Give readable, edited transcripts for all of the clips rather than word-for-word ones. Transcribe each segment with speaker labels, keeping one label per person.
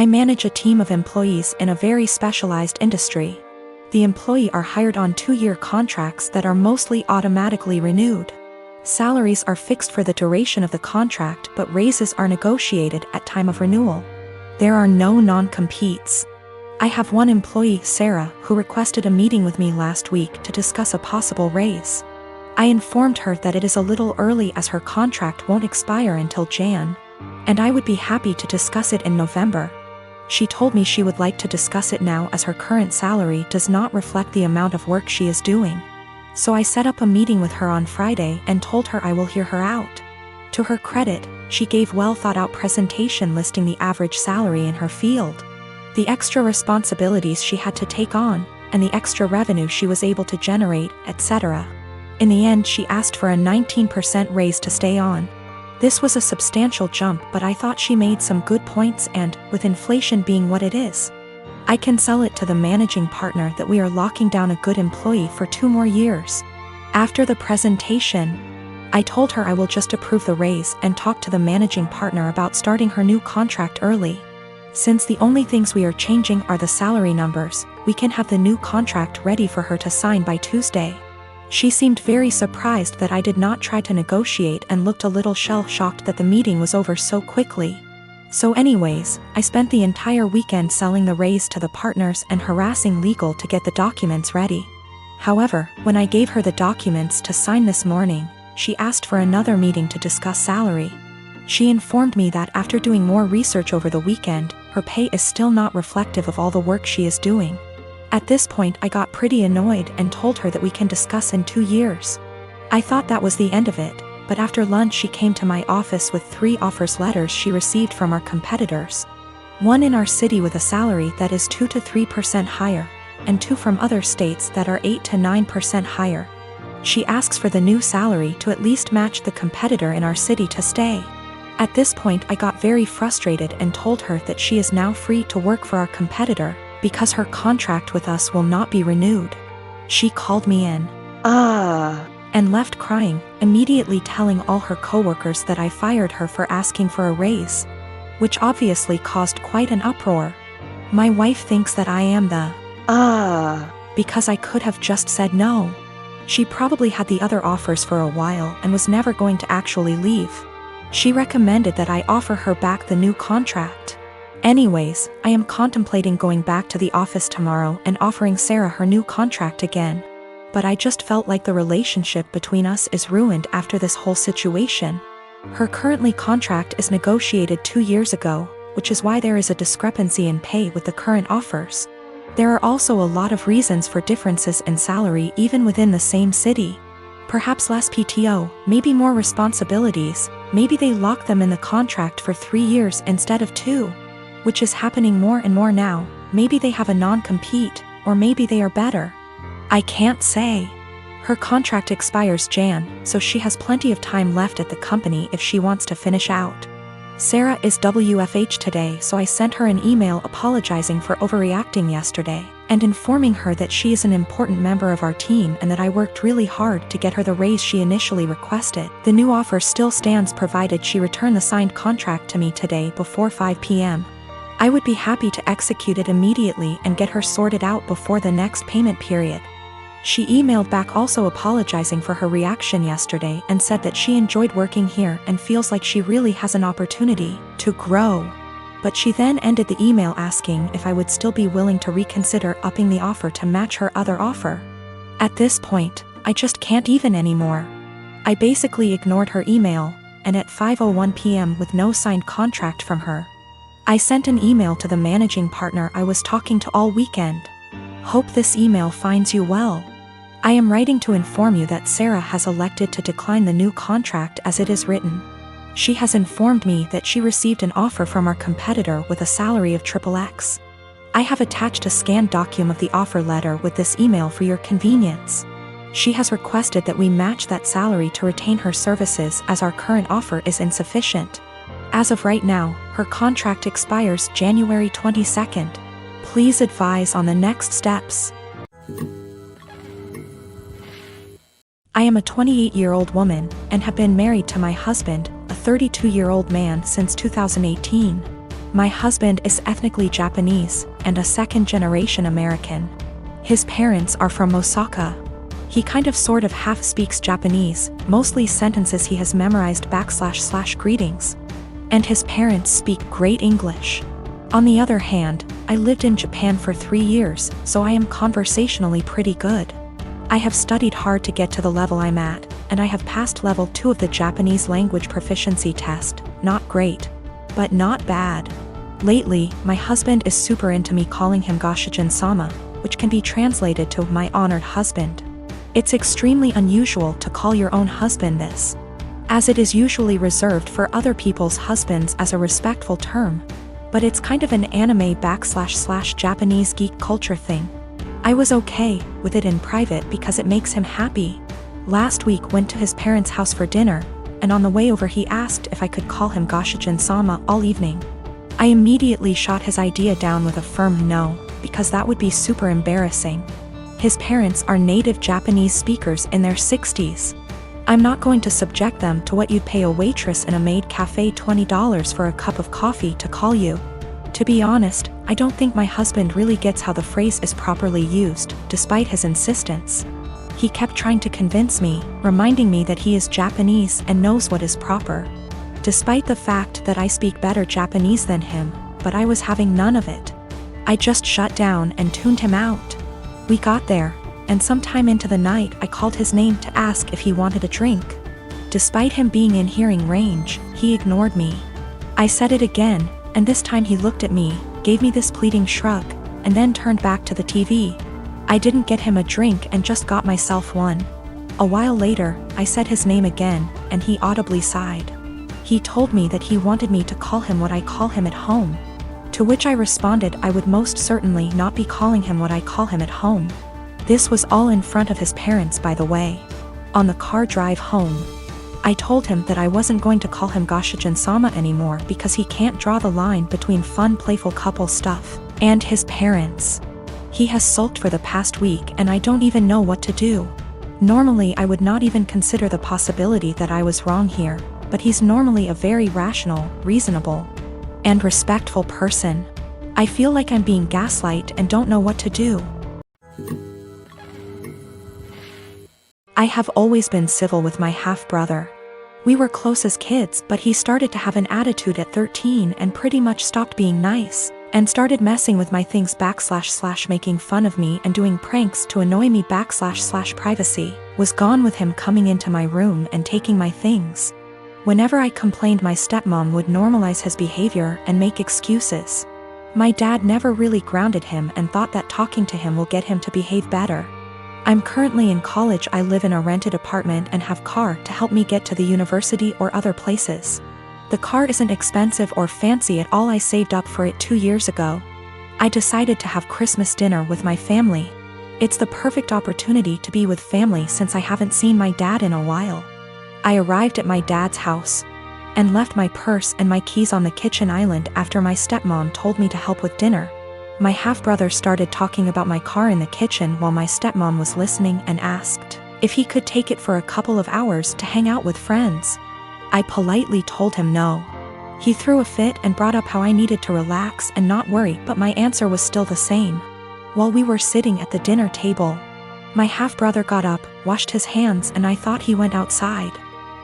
Speaker 1: I manage a team of employees in a very specialized industry. The employees are hired on 2-year contracts that are mostly automatically renewed. Salaries are fixed for the duration of the contract, but raises are negotiated at time of renewal. There are no non-competes. I have one employee, Sarah, who requested a meeting with me last week to discuss a possible raise. I informed her that it is a little early as her contract won't expire until Jan, and I would be happy to discuss it in November. She told me she would like to discuss it now as her current salary does not reflect the amount of work she is doing. So I set up a meeting with her on Friday and told her I will hear her out. To her credit, she gave well thought out presentation listing the average salary in her field, the extra responsibilities she had to take on, and the extra revenue she was able to generate, etc. In the end, she asked for a 19% raise to stay on. This was a substantial jump, but I thought she made some good points and, with inflation being what it is, I can sell it to the managing partner that we are locking down a good employee for 2 more years. After the presentation, I told her I will just approve the raise and talk to the managing partner about starting her new contract early. Since the only things we are changing are the salary numbers, we can have the new contract ready for her to sign by Tuesday. She seemed very surprised that I did not try to negotiate and looked a little shell-shocked that the meeting was over so quickly. So anyways, I spent the entire weekend selling the raise to the partners and harassing legal to get the documents ready. However, when I gave her the documents to sign this morning, she asked for another meeting to discuss salary. She informed me that after doing more research over the weekend, her pay is still not reflective of all the work she is doing. At this point, I got pretty annoyed and told her that we can discuss in 2 years. I thought that was the end of it, but after lunch she came to my office with 3 offers letters she received from our competitors. One in our city with a salary that is 2 to 3% higher, and 2 from other states that are 8 to 9% higher. She asks for the new salary to at least match the competitor in our city to stay. At this point I got very frustrated and told her that she is now free to work for our competitor, because her contract with us will not be renewed. She called me in and left crying, immediately telling all her coworkers that I fired her for asking for a raise, which obviously caused quite an uproar. My wife thinks that I am the because I could have just said no. She probably had the other offers for a while and was never going to actually leave. She recommended that I offer her back the new contract. Anyways, I am contemplating going back to the office tomorrow and offering Sarah her new contract again. But I just felt like the relationship between us is ruined after this whole situation. Her currently contract is negotiated 2 years ago, which is why there is a discrepancy in pay with the current offers. There are also a lot of reasons for differences in salary even within the same city. Perhaps less PTO, maybe more responsibilities, maybe they lock them in the contract for 3 years instead of 2. Which is happening more and more now. Maybe they have a non-compete, or maybe they are better. I can't say. Her contract expires Jan, so she has plenty of time left at the company if she wants to finish out. Sarah is WFH today, so I sent her an email apologizing for overreacting yesterday, and informing her that she is an important member of our team and that I worked really hard to get her the raise she initially requested. The new offer still stands provided she return the signed contract to me today before 5 p.m. I would be happy to execute it immediately and get her sorted out before the next payment period. She emailed back also apologizing for her reaction yesterday and said that she enjoyed working here and feels like she really has an opportunity to grow. But she then ended the email asking if I would still be willing to reconsider upping the offer to match her other offer. At this point, I just can't even anymore. I basically ignored her email, and at 5:01 p.m. with no signed contract from her, I sent an email to the managing partner I was talking to all weekend. Hope this email finds you well. I am writing to inform you that Sarah has elected to decline the new contract as it is written. She has informed me that she received an offer from our competitor with a salary of XXX. I have attached a scanned document of the offer letter with this email for your convenience. She has requested that we match that salary to retain her services as our current offer is insufficient. As of right now, her contract expires January 22nd. Please advise on the next steps. I am a 28-year-old woman and have been married to my husband, a 32-year-old man, since 2018. My husband is ethnically Japanese and a second-generation American. His parents are from Osaka. He kind of sort of half speaks Japanese, mostly sentences he has memorized / greetings. And his parents speak great English. On the other hand, I lived in Japan for 3 years, so I am conversationally pretty good. I have studied hard to get to the level I'm at, and I have passed level 2 of the Japanese language proficiency test. Not great, but not bad. Lately, my husband is super into me calling him Goshijin-sama, which can be translated to my honored husband. It's extremely unusual to call your own husband this, as it is usually reserved for other people's husbands as a respectful term. But it's kind of an anime / Japanese geek culture thing. I was okay with it in private because it makes him happy. Last week went to his parents' house for dinner, and on the way over he asked if I could call him Goshijin-sama all evening. I immediately shot his idea down with a firm no, because that would be super embarrassing. His parents are native Japanese speakers in their 60s. I'm not going to subject them to what you'd pay a waitress in a maid cafe $20 for a cup of coffee to call you. To be honest, I don't think my husband really gets how the phrase is properly used, despite his insistence. He kept trying to convince me, reminding me that he is Japanese and knows what is proper. Despite the fact that I speak better Japanese than him, but I was having none of it. I just shut down and tuned him out. We got there, and sometime into the night I called his name to ask if he wanted a drink. Despite him being in hearing range, he ignored me. I said it again, and this time he looked at me, gave me this pleading shrug, and then turned back to the TV. I didn't get him a drink and just got myself one. A while later, I said his name again, and he audibly sighed. He told me that he wanted me to call him what I call him at home. To which I responded I would most certainly not be calling him what I call him at home. This was all in front of his parents, by the way. On the car drive home, I told him that I wasn't going to call him Goshijin-sama anymore because he can't draw the line between fun playful couple stuff and his parents. He has sulked for the past week and I don't even know what to do. Normally I would not even consider the possibility that I was wrong here, but he's normally a very rational, reasonable, and respectful person. I feel like I'm being gaslighted and don't know what to do. I have always been civil with my half-brother. We were close as kids, but he started to have an attitude at 13 and pretty much stopped being nice, and started messing with my things / making fun of me and doing pranks to annoy me / privacy, was gone with him coming into my room and taking my things. Whenever I complained, my stepmom would normalize his behavior and make excuses. My dad never really grounded him and thought that talking to him will get him to behave better. I'm currently in college. I live in a rented apartment and have car to help me get to the university or other places. The car isn't expensive or fancy at all. I saved up for it 2 years ago. I decided to have Christmas dinner with my family. It's the perfect opportunity to be with family since I haven't seen my dad in a while. I arrived at my dad's house and left my purse and my keys on the kitchen island after my stepmom told me to help with dinner. My half-brother started talking about my car in the kitchen while my stepmom was listening and asked if he could take it for a couple of hours to hang out with friends. I politely told him no. He threw a fit and brought up how I needed to relax and not worry, but my answer was still the same. While we were sitting at the dinner table, my half-brother got up, washed his hands, and I thought he went outside.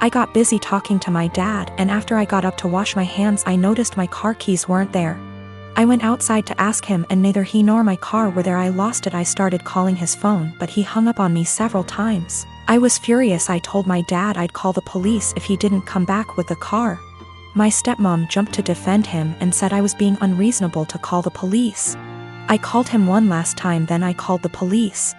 Speaker 1: I got busy talking to my dad, and after I got up to wash my hands I noticed my car keys weren't there. I went outside to ask him and neither he nor my car were there. I lost it. I started calling his phone, but he hung up on me several times. I was furious. I told my dad I'd call the police if he didn't come back with the car. My stepmom jumped to defend him and said I was being unreasonable to call the police. I called him one last time, then I called the police.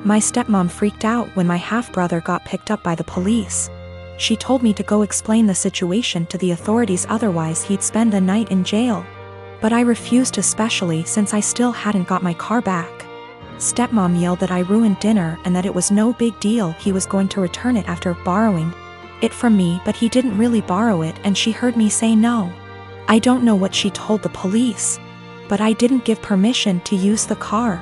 Speaker 1: My stepmom freaked out when my half-brother got picked up by the police. She told me to go explain the situation to the authorities, otherwise he'd spend the night in jail. But I refused, especially since I still hadn't got my car back. Stepmom yelled that I ruined dinner and that it was no big deal. He was going to return it after borrowing it from me, but he didn't really borrow it, and she heard me say no. I don't know what she told the police, but I didn't give permission to use the car.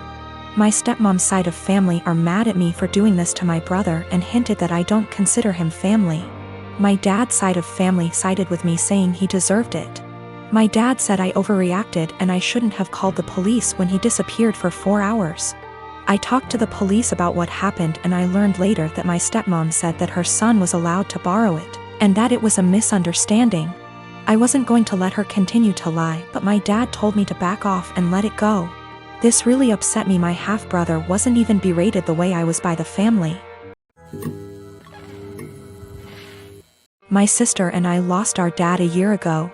Speaker 1: My stepmom's side of family are mad at me for doing this to my brother and hinted that I don't consider him family. My dad's side of family sided with me, saying he deserved it. My dad said I overreacted and I shouldn't have called the police when he disappeared for 4 hours. I talked to the police about what happened and I learned later that my stepmom said that her son was allowed to borrow it, and that it was a misunderstanding. I wasn't going to let her continue to lie, but my dad told me to back off and let it go. This really upset me. My half-brother wasn't even berated the way I was by the family. My sister and I lost our dad a year ago.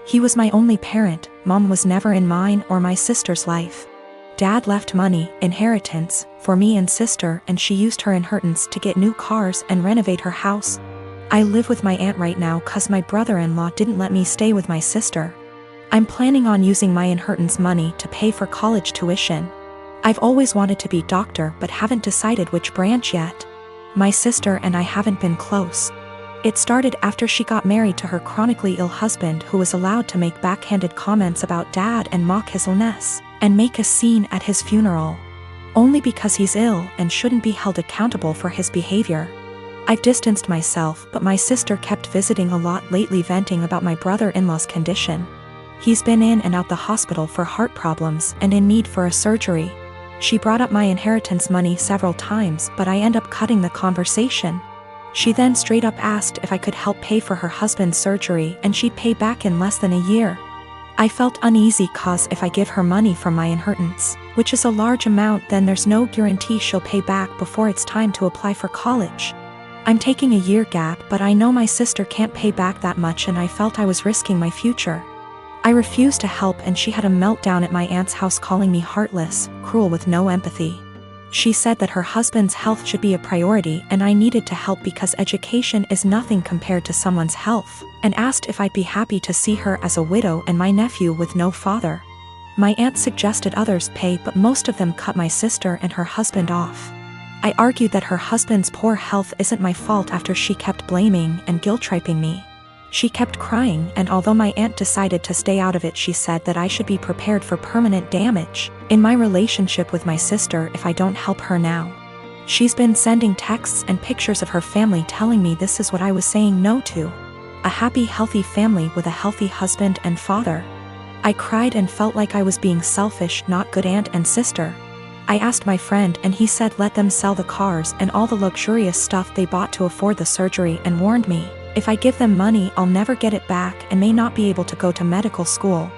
Speaker 1: He was my only parent. Mom was never in mine or my sister's life. Dad left money, inheritance, for me and sister, and she used her inheritance to get new cars and renovate her house. I live with my aunt right now cause my brother-in-law didn't let me stay with my sister. I'm planning on using my inheritance money to pay for college tuition. I've always wanted to be doctor but haven't decided which branch yet. My sister and I haven't been close. It started after she got married to her chronically ill husband, who was allowed to make backhanded comments about dad and mock his illness, and make a scene at his funeral. Only because he's ill and shouldn't be held accountable for his behavior. I've distanced myself, but my sister kept visiting a lot lately, venting about my brother-in-law's condition. He's been in and out the hospital for heart problems and in need for a surgery. She brought up my inheritance money several times, but I end up cutting the conversation. She then straight up asked if I could help pay for her husband's surgery and she'd pay back in less than a year. I felt uneasy cause if I give her money from my inheritance, which is a large amount, then there's no guarantee she'll pay back before it's time to apply for college. I'm taking a year gap, but I know my sister can't pay back that much and I felt I was risking my future. I refused to help and she had a meltdown at my aunt's house, calling me heartless, cruel with no empathy. She said that her husband's health should be a priority and I needed to help because education is nothing compared to someone's health, and asked if I'd be happy to see her as a widow and my nephew with no father. My aunt suggested others pay, but most of them cut my sister and her husband off. I argued that her husband's poor health isn't my fault after she kept blaming and guilt-tripping me. She kept crying, and although my aunt decided to stay out of it, she said that I should be prepared for permanent damage in my relationship with my sister if I don't help her now. She's been sending texts and pictures of her family telling me this is what I was saying no to. A happy, healthy family with a healthy husband and father. I cried and felt like I was being selfish, not good aunt and sister. I asked my friend and he said let them sell the cars and all the luxurious stuff they bought to afford the surgery, and warned me, if I give them money I'll never get it back and may not be able to go to medical school.